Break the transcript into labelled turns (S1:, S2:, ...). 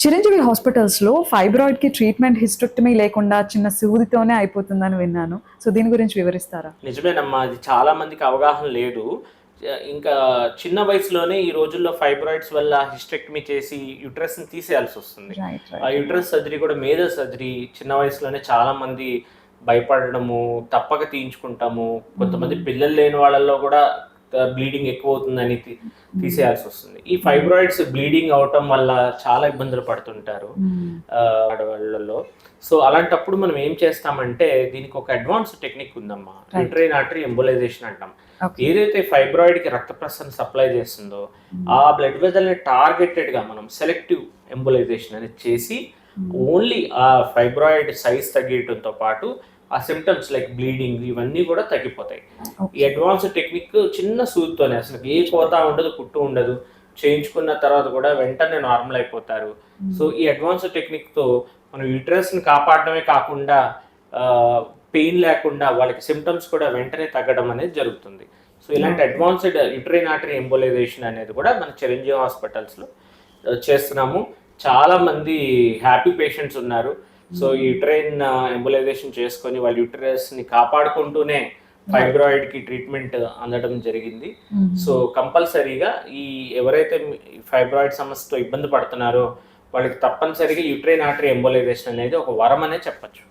S1: చిరంజీవి హాస్పిటల్స్‌లో ఫైబ్రాయిడ్‌కి treatment hysterectomy లేకుండా చిన్న సూదితోనే అయిపోతుందని విన్నాను. సో, దీని గురించి వివరిస్తారా?
S2: నిజమేనమ్మా. అది చాలా మందికి అవగాహన లేదు. ఇంకా చిన్న వయసులోనే ఈ రోజుల్లో ఫైబ్రాయిడ్స్ వల్ల హిస్టెక్టమీ చేసి యుటరస్‌ని తీసేయాల్సొస్తుంది.
S1: రైట్.
S2: ఆ
S1: రైట్.
S2: యుటరస్ సర్జరీ కూడా మేజర్ సర్జరీ. చిన్న వయసులోనే చాలామంది భయపడడము, తప్పక తీయించుకుంటాము. కొంతమంది పిల్లలు లేని వాళ్ళలో కూడా బ్లీడింగ్ ఎక్కువవుతుందని తీసేయాల్సొస్తుంది. ఈ ఫైబ్రాయిడ్స్ బ్లీడింగ్ అవ్వటం వల్ల చాలా ఇబ్బందులు పడుతుంటారు ఆడవాళ్ళలో. సో, అలాంటప్పుడు మనం ఏం చేస్తామంటే దీనికి ఒక అడ్వాన్స్ టెక్నిక్ ఉందమ్మా. యూట్రైన్ ఆర్టరీ ఎంబోలైజేషన్ అంటాం. ఏదైతే ఫైబ్రాయిడ్‌కి రక్త ప్రసరణ సప్లై చేస్తుందో ఆ బ్లడ్ వెసల్‌ని టార్గెటెడ్‌గా మనం సెలెక్టివ్ ఎంబోలైజేషన్ అనేది చేసి ఓన్లీ ఆ ఫైబ్రాయిడ్ సైజ్ తగ్గేయడంతో పాటు ఆ సిమ్టమ్స్ లైక్ బ్లీడింగ్ ఇవన్నీ కూడా తగ్గిపోతాయి. ఈ అడ్వాన్స్ టెక్నిక్ చిన్న సూదితోనే అసలు ఏ కోత ఉండదు, కుట్టు ఉండదు. చేయించుకున్న తర్వాత కూడా వెంటనే నార్మల్ అయిపోతారు. సో, ఈ అడ్వాన్స్ టెక్నిక్‌తో మనం యూట్రస్‌ని కాపాడడమే కాకుండా పెయిన్ లేకుండా వాళ్ళకి సిమ్టమ్స్ కూడా వెంటనే తగ్గడం అనేది జరుగుతుంది. సో, ఇలాంటి అడ్వాన్స్డ్ యూట్రైన్ ఆర్టరీ ఎంబోలైజేషన్ అనేది కూడా మన చిరంజీవి హాస్పిటల్స్‌లో చేస్తున్నాము. చాలామంది హ్యాపీ పేషెంట్స్ ఉన్నారు. సో, ఈ యూట్రైన్ ఎంబోలైజేషన్ చేసుకొని వాళ్ళ యూటరస్‌ని కాపాడుకుంటూనే ఫైబ్రాయిడ్‌కి ట్రీట్మెంట్ అందడం జరిగింది. సో, కంపల్సరీగా ఎవరైతే ఫైబ్రాయిడ్ సమస్యతో ఇబ్బంది పడుతున్నారో వాళ్ళకి తప్పనిసరిగా యూట్రైన్ ఆర్టరీ ఎంబోలైజేషన్ అనేది ఒక వరం అనే చెప్పొచ్చు.